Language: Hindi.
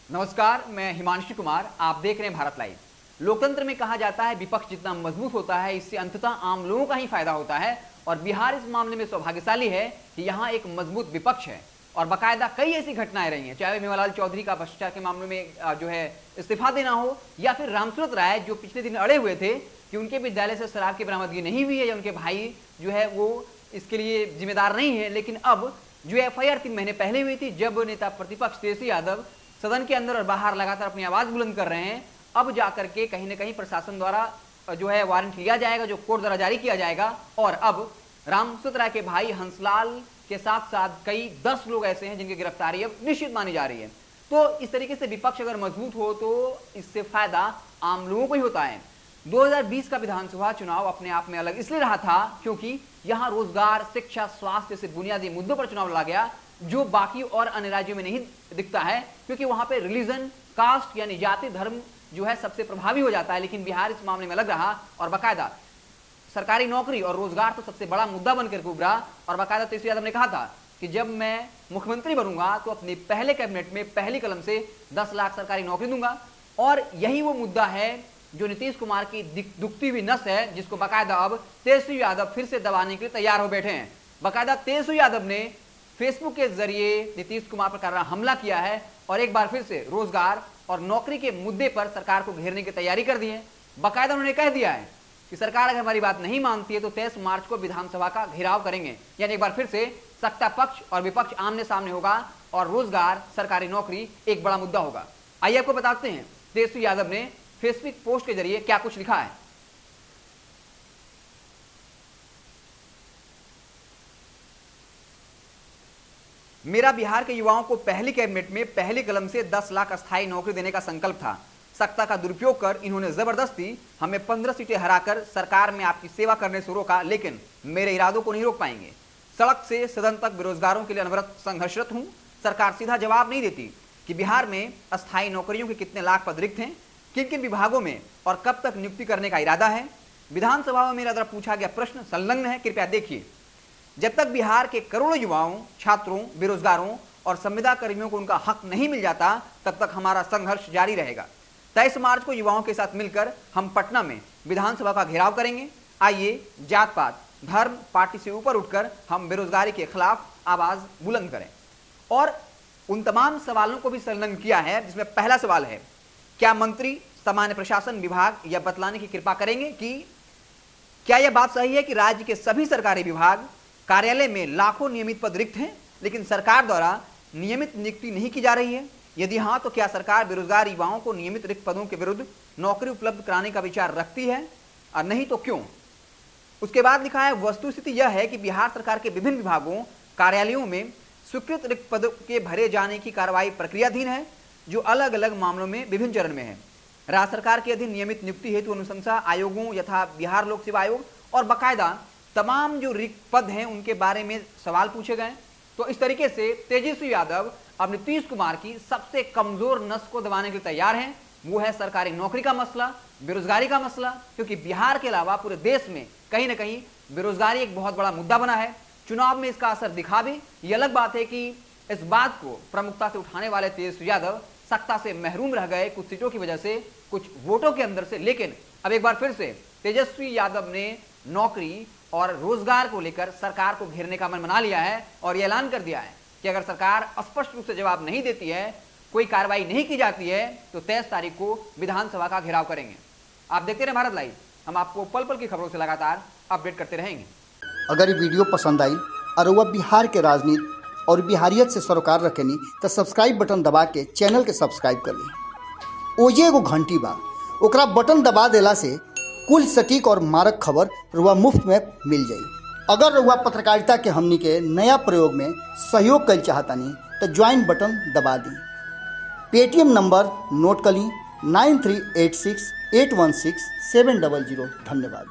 नमस्कार, मैं हिमांशु कुमार। आप देख रहे हैं भारत लाइव। लोकतंत्र में कहा जाता है विपक्ष जितना मजबूत होता है इससे अंततः आम लोगों का ही फायदा होता है और बिहार इस मामले में सौभाग्यशाली है कि यहाँ एक मजबूत विपक्ष है और बाकायदा कई ऐसी घटनाएं रही हैं, चाहे मेवालाल चौधरी का भ्रष्टाचार के मामले में जो है इस्तीफा देना हो या फिर रामसूरत राय जो पिछले दिन अड़े हुए थे कि उनके विद्यालय से शराब की बरामदगी नहीं हुई है या उनके भाई जो है वो इसके लिए जिम्मेदार नहीं है। लेकिन अब जो एफआईआर 3 महीने पहले हुई थी, जब नेता प्रतिपक्ष तेजस्वी यादव सदन के अंदर और बाहर लगातार अपनी आवाज बुलंद कर रहे हैं, अब जाकर के कहीं ना कहीं प्रशासन द्वारा जो है वारंट लिया जाएगा, जो कोर्ट द्वारा जारी किया जाएगा। और अब रामसूरत राय के भाई हंसलाल के साथ साथ कई 10 लोग ऐसे हैं जिनकी गिरफ्तारी अब निश्चित मानी जा रही है। तो इस तरीके से विपक्ष अगर मजबूत हो तो इससे फायदा आम लोगों को ही होता है। 2020 का विधानसभा चुनाव अपने आप में अलग इसलिए रहा था क्योंकि यहां रोजगार, शिक्षा, स्वास्थ्य जैसे बुनियादी मुद्दों पर चुनाव लड़ा गया, जो बाकी और अन्य राज्यों में नहीं दिखता है क्योंकि वहां पे रिलीजन, कास्ट यानी जाति, धर्म जो है सबसे प्रभावी हो जाता है। लेकिन बिहार इस मामले में अलग रहा और बाकायदा सरकारी नौकरी और रोजगार तो सबसे बड़ा मुद्दा बनकर उभरा। और बाकायदा तेजस्वी यादव ने कहा था कि जब मैं मुख्यमंत्री बनूंगा तो अपने पहले कैबिनेट में पहली कलम से 10 लाख सरकारी नौकरी दूंगा। और यही वो मुद्दा है जो नीतीश कुमार की दुखती हुई नस है, जिसको बाकायदा अब तेजस्वी यादव फिर से दबाने के लिए तैयार हो बैठे हैं। बाकायदा तेजस्वी यादव ने फेसबुक के जरिए नीतीश कुमार पर करारा हमला किया है और एक बार फिर से रोजगार और नौकरी के मुद्दे पर सरकार को घेरने की तैयारी कर दी है। बाकायदा उन्होंने कह दिया है कि सरकार अगर हमारी बात नहीं मानती है तो 23 मार्च को विधानसभा का घेराव करेंगे। यानी एक बार फिर से सत्ता पक्ष और विपक्ष आमने सामने होगा और रोजगार, सरकारी नौकरी एक बड़ा मुद्दा होगा। आइए आपको बताते हैं तेजस्वी यादव ने फेसबुक पोस्ट के जरिए क्या कुछ लिखा है। मेरा बिहार के युवाओं को पहली कैबिनेट में पहली कलम से 10 लाख अस्थायी नौकरी देने का संकल्प था। सत्ता का दुरुपयोग कर इन्होंने जबरदस्ती हमें 15 सीटें हराकर सरकार में आपकी सेवा करने से रोका, लेकिन मेरे इरादों को नहीं रोक पाएंगे। सड़क से सदन तक बेरोजगारों के लिए अनवरत संघर्षरत हूं। सरकार सीधा जवाब नहीं देती कि बिहार में अस्थायी नौकरियों के कितने लाख पद रिक्त हैं, किन किन विभागों में और कब तक नियुक्ति करने का इरादा है। विधानसभा में मेरा द्वारा पूछा गया प्रश्न संलग्न है, कृपया देखिए। जब तक बिहार के करोड़ों युवाओं, छात्रों, बेरोजगारों और संविदा कर्मियों को उनका हक नहीं मिल जाता, तब तक हमारा संघर्ष जारी रहेगा। 23 मार्च को युवाओं के साथ मिलकर हम पटना में विधानसभा का घेराव करेंगे। आइए जात पात, धर्म, पार्टी से ऊपर उठकर हम बेरोजगारी के खिलाफ आवाज बुलंद करें। और उन तमाम सवालों को भी संलग्न किया है, जिसमें पहला सवाल है, क्या मंत्री सामान्य प्रशासन विभाग यह बतलाने की कृपा करेंगे कि क्या यह बात सही है कि राज्य के सभी सरकारी विभाग कार्यालय में लाखों नियमित पद रिक्त हैं लेकिन सरकार द्वारा नियमित नियुक्ति नहीं की जा रही है? यदि हां तो क्या सरकार बेरोजगार युवाओं को नियमित रिक्त पदों के विरुद्ध नौकरी उपलब्ध कराने का विचार रखती है और नहीं तो क्यों? उसके बाद लिखा है, वस्तुस्थिति यह है कि बिहार सरकार के विभिन्न विभागों, कार्यालयों में स्वीकृत रिक्त पदों के भरे जाने की कार्रवाई प्रक्रियाधीन है, जो अलग अलग मामलों में विभिन्न चरण में है। राज्य सरकार के अधीन नियमित नियुक्ति हेतु अनुशंसा आयोगों यथा बिहार लोक सेवा आयोग और बाकायदा तमाम जो रिक्त पद हैं उनके बारे में सवाल पूछे गए। तो इस तरीके से तेजस्वी यादव अब नीतीश कुमार की सबसे कमजोर नस को दबाने के लिए तैयार हैं। वो है सरकारी नौकरी का मसला, बेरोजगारी का मसला, क्योंकि बिहार के अलावा पूरे देश में कहीं ना कहीं बेरोजगारी एक बहुत बड़ा मुद्दा बना है। चुनाव में इसका असर दिखा भी। ये अलग बात है कि इस बात को प्रमुखता से उठाने वाले तेजस्वी यादव सत्ता से महरूम रह गए कुछ सीटों की वजह से, कुछ वोटों के अंदर से। लेकिन अब एक बार फिर से तेजस्वी यादव ने नौकरी और रोजगार को लेकर सरकार को घेरने का मन बना लिया है और यह ऐलान कर दिया है कि अगर सरकार स्पष्ट रूप से जवाब नहीं देती है, कोई कार्रवाई नहीं की जाती है, तो 23 तारीख को विधानसभा का घेराव करेंगे। आप देखते रहे भारत लाइव, हम आपको पल पल की खबरों से लगातार अपडेट करते रहेंगे। अगर ये वीडियो पसंद आई और वह बिहार के राजनीति और बिहारियत से सरोकार रखेनी तो सब्सक्राइब बटन दबा के चैनल के सब्सक्राइब कर ली। ओजे एगो घंटी बा, ओकरा बटन दबा देला से कुल सटीक और मारक खबर रुआ मुफ्त में मिल जाई। अगर रुआ पत्रकारिता के हमनी के नया प्रयोग में सहयोग कर चाहतानी तो ज्वाइन बटन दबा दी। पेटीएम नंबर नोट कर ली 9386816700। धन्यवाद।